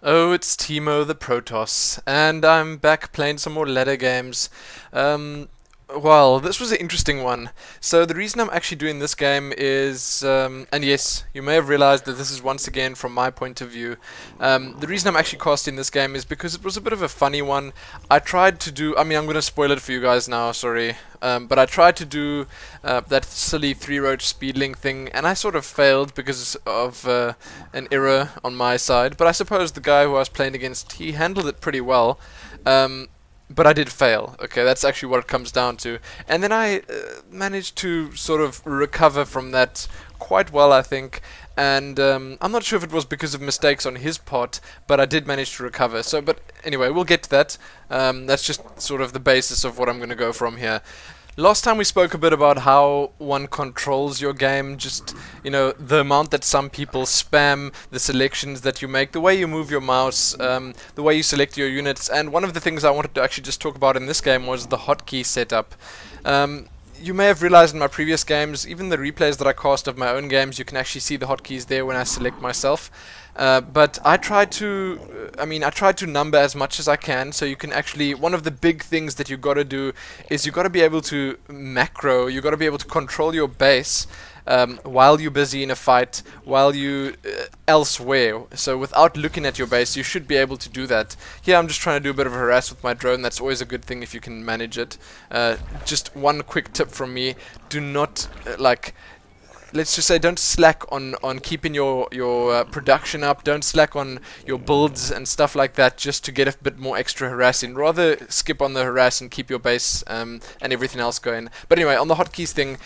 Oh, it's Timo the Protoss, and I'm back playing some more ladder games. Well, this was an interesting one. So the reason I'm actually doing this game is, and yes, you may have realized that this is once again from my point of view. The reason I'm actually casting this game is because it was a bit of a funny one. I tried to do, I'm going to spoil it for you guys now, sorry. But I tried to do that silly 3-roach Speedling thing, and I sort of failed because of an error on my side. But I suppose the guy who I was playing against, he handled it pretty well. But I did fail. Okay, that's actually what it comes down to. And then I managed to sort of recover from that quite well, I think. And I'm not sure if it was because of mistakes on his part, but I did manage to recover. So, but anyway, we'll get to that. That's just sort of the basis of what I'm going to go from here. Last time we spoke a bit about how one controls your game, just, you know, the amount that some people spam, the selections that you make, the way you move your mouse, the way you select your units, and one of the things I wanted to actually just talk about in this game was the hotkey setup. You may have realized in my previous games, even the replays that I cast of my own games, you can actually see the hotkeys there when I select myself. But I try to, I try to number as much as I can, so you can actually, one of the big things that you got to do is you got to be able to macro, you got to be able to control your base while you're busy in a fight, while you elsewhere. So without looking at your base, you should be able to do that. Here I'm just trying to do a bit of a harass with my drone. That's always a good thing if you can manage it. Just one quick tip from me: do not let's just say don't slack on keeping your production up. Don't slack on your builds and stuff like that just to get a bit more extra harassing. Rather skip on the harass and keep your base and everything else going. But anyway, on the hotkeys thing,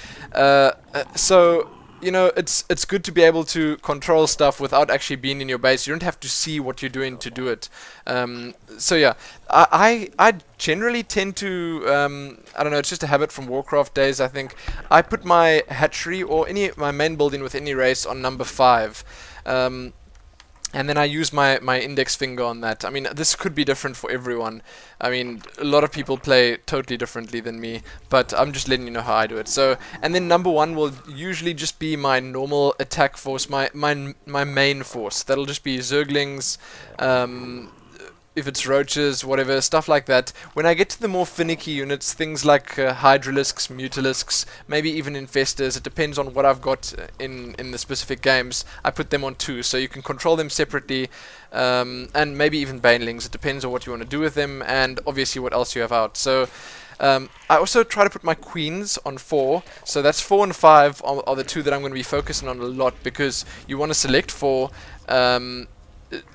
so you know, it's good to be able to control stuff without actually being in your base. You don't have to see what you're doing to do it. So yeah, I generally tend to I don't know, it's just a habit from Warcraft days. I think I put my hatchery or my main building with any race on number 5. And then I use my index finger on that. I mean, this could be different for everyone. I mean, a lot of people play totally differently than me, but I'm just letting you know how I do it. So, and then number 1 will usually just be my normal attack force, my main force. That'll just be Zerglings, if it's roaches, whatever, stuff like that. When I get to the more finicky units, things like hydralisks, mutalisks, maybe even infestors, it depends on what I've got in the specific games, I put them on 2, so you can control them separately, and maybe even banelings. It depends on what you want to do with them, and obviously what else you have out. So I also try to put my queens on 4, so that's 4 and 5 are the 2 that I'm going to be focusing on a lot, because you want to select 4.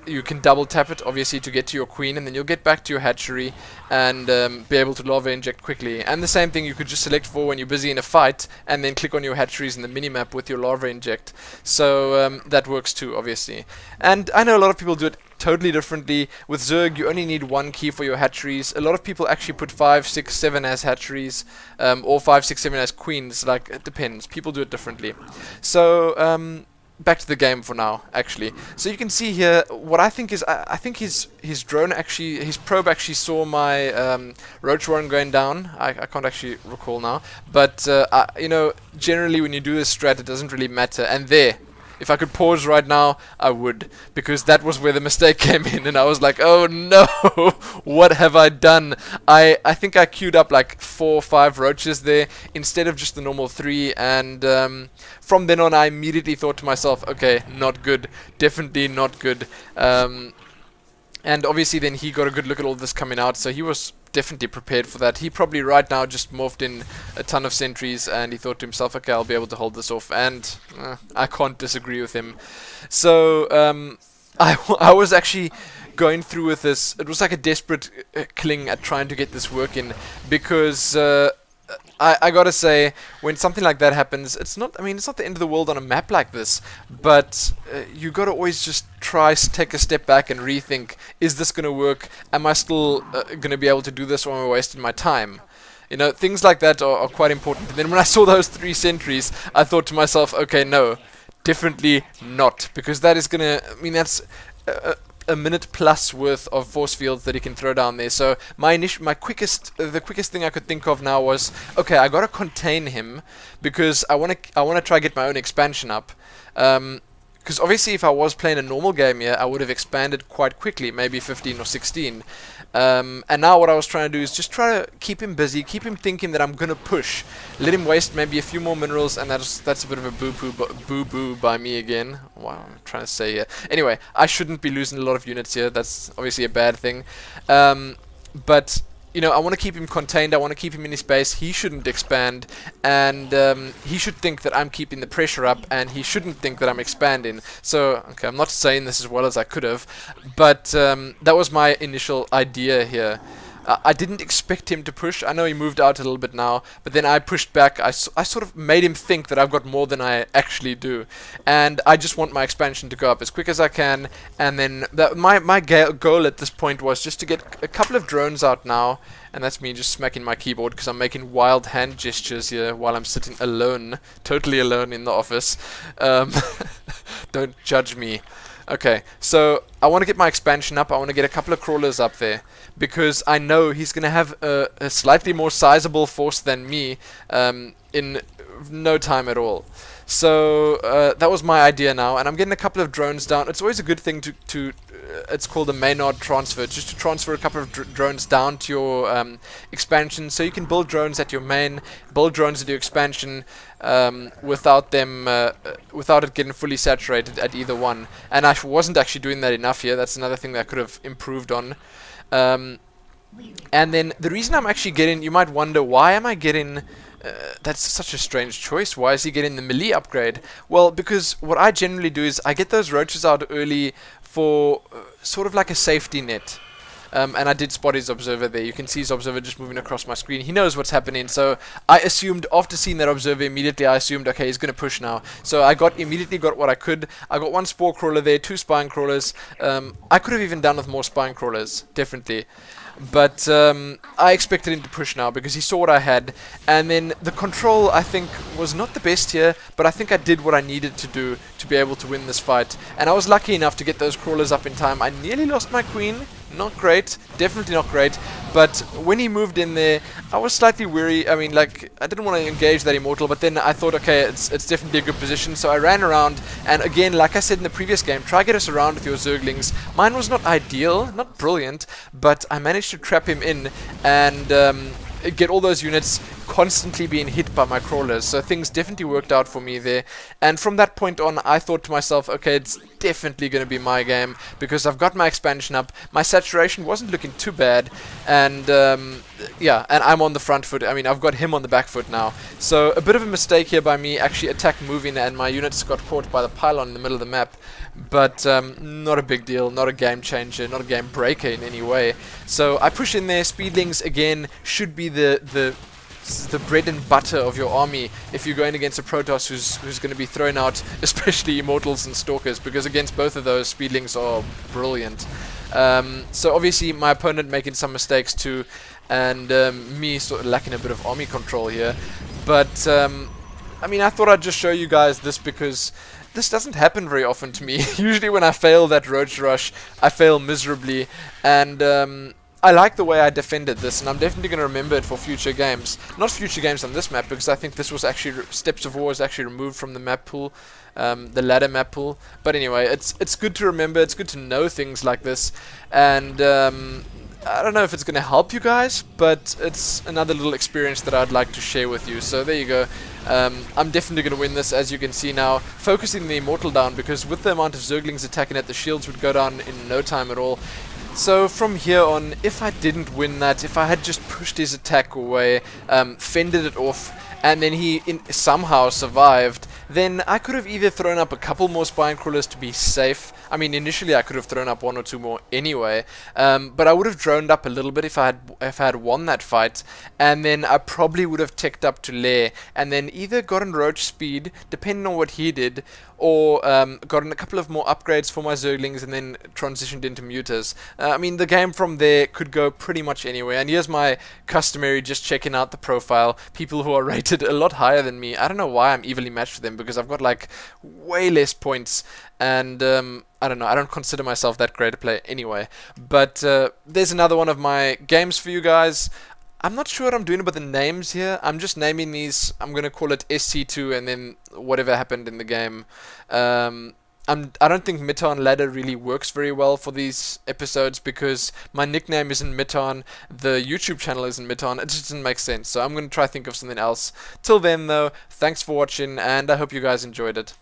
You can double tap it obviously to get to your queen, and then you'll get back to your hatchery and be able to lava inject quickly. And the same thing, you could just select 4 when you're busy in a fight and then click on your hatcheries in the minimap with your lava inject. So that works too, obviously. And I know a lot of people do it totally differently. With Zerg, you only need 1 key for your hatcheries. A lot of people actually put 5, 6, 7 as hatcheries, or 5, 6, 7 as queens. Like, it depends. People do it differently. So back to the game for now, actually. So you can see here what I think is, I think his drone actually, his probe actually saw my Roach Warren going down. I can't actually recall now, but you know, generally when you do this strat, it doesn't really matter. And there, if I could pause right now, I would, because that was where the mistake came in, and I was like, oh no, what have I done? I think I queued up like 4 or 5 roaches there instead of just the normal 3, and from then on I immediately thought to myself, okay, not good, definitely not good. And obviously then he got a good look at all this coming out, so he was definitely prepared for that. He probably right now just morphed in a ton of sentries, and he thought to himself, okay, I'll be able to hold this off, and I can't disagree with him. So I was actually going through with this. It was like a desperate cling at trying to get this working, because I gotta say, when something like that happens, it's not, I mean, it's not the end of the world on a map like this, but you gotta always just take a step back and rethink, is this gonna work? Am I still gonna be able to do this, or am I wasting my time? You know, things like that are quite important. And then when I saw those 3 sentries, I thought to myself, okay, no, definitely not, because that is gonna, I mean, that's a minute plus worth of force fields that he can throw down there. So the quickest thing I could think of now was, okay, I gotta contain him, because I wanna try get my own expansion up. Because obviously if I was playing a normal game here, I would have expanded quite quickly, maybe 15 or 16. And now what I was trying to do is just try to keep him busy, keep him thinking that I'm going to push, let him waste maybe a few more minerals, and that's a bit of a boo-boo by me again. What am I trying to say here? Anyway, I shouldn't be losing a lot of units here. That's obviously a bad thing. But you know, I want to keep him contained, I want to keep him in his base, he shouldn't expand, and he should think that I'm keeping the pressure up, and he shouldn't think that I'm expanding. So, okay, I'm not saying this as well as I could have, but that was my initial idea here. I didn't expect him to push. I know he moved out a little bit now, but then I pushed back. I sort of made him think that I've got more than I actually do. And I just want my expansion to go up as quick as I can. And then my goal at this point was just to get a couple of drones out now. And that's me just smacking my keyboard because I'm making wild hand gestures here while I'm sitting alone, totally alone in the office. Don't judge me. Okay, so I want to get my expansion up. I want to get a couple of crawlers up there because I know he's going to have a slightly more sizable force than me in no time at all. So that was my idea now, and I'm getting a couple of drones down. It's always a good thing to it's called a Maynard transfer, just to transfer a couple of drones down to your expansion, so you can build drones at your main, build drones at your expansion without it getting fully saturated at either one. And I wasn't actually doing that enough here. That's another thing that I could have improved on. And then the reason I'm actually getting, you might wonder, why am I getting that's such a strange choice. Why is he getting the melee upgrade? Well, because what I generally do is I get those roaches out early for sort of like a safety net. And I did spot his observer there. You can see his observer just moving across my screen. He knows what's happening. So I assumed, after seeing that observer immediately, I assumed, okay, he's going to push now. So I immediately got what I could. I got one spore crawler there, 2 spine crawlers. I could have even done with more spine crawlers, definitely. But I expected him to push now because he saw what I had. And then the control, I think, was not the best here, but I think I did what I needed to do to be able to win this fight. And I was lucky enough to get those crawlers up in time. I nearly lost my queen. Not great, definitely not great, but when he moved in there, I was slightly weary. I mean, like, I didn't want to engage that immortal, but then I thought, okay, it's definitely a good position, so I ran around, and again, like I said in the previous game, try get us around with your Zerglings. Mine was not ideal, not brilliant, but I managed to trap him in, and get all those units constantly being hit by my crawlers, so things definitely worked out for me there. And from that point on, I thought to myself, okay, it's definitely going to be my game because I've got my expansion up, my saturation wasn't looking too bad, and yeah, and I'm on the front foot. I mean, I've got him on the back foot now, so a bit of a mistake here by me, actually attack moving, and my units got caught by the pylon in the middle of the map. But not a big deal, not a game changer, not a game breaker in any way. So I push in there. Speedlings again should be the bread and butter of your army if you're going against a protoss who's going to be thrown out, especially immortals and stalkers, because against both of those, speedlings are brilliant. So obviously my opponent making some mistakes too, and me sort of lacking a bit of army control here. But I mean, I thought I'd just show you guys this because this doesn't happen very often to me. Usually when I fail that Roach rush, I fail miserably, and I like the way I defended this, and I'm definitely going to remember it for future games. Not future games on this map, because I think this was actually, Steps of War is actually removed from the map pool, the ladder map pool. But anyway, it's good to remember, it's good to know things like this, and I don't know if it's going to help you guys, but it's another little experience that I'd like to share with you. So there you go. I'm definitely going to win this, as you can see now. Focusing the Immortal down, because with the amount of Zerglings attacking it, the shields would go down in no time at all. So from here on, if I didn't win that, if I had just pushed his attack away, fended it off, and then he somehow survived, then I could have either thrown up a couple more spine crawlers to be safe. I mean, initially I could have thrown up 1 or 2 more anyway, but I would have droned up a little bit if I had won that fight, and then I probably would have ticked up to Lair, and then either gotten Roach speed, depending on what he did, or gotten a couple of more upgrades for my Zerglings, and then transitioned into Mutas. I mean, the game from there could go pretty much anywhere, and here's my customary just checking out the profile, people who are rated a lot higher than me. I don't know why I'm evenly matched with them, because I've got like way less points, and I don't know, I don't consider myself that great a player anyway. But there's another one of my games for you guys. I'm not sure what I'm doing about the names here. I'm just naming these. I'm going to call it SC2 and then whatever happened in the game. I don't think Mitan Ladder really works very well for these episodes because my nickname isn't Mitan, the YouTube channel isn't Mitan. It just doesn't make sense. So I'm going to try to think of something else. Till then, though, thanks for watching, and I hope you guys enjoyed it.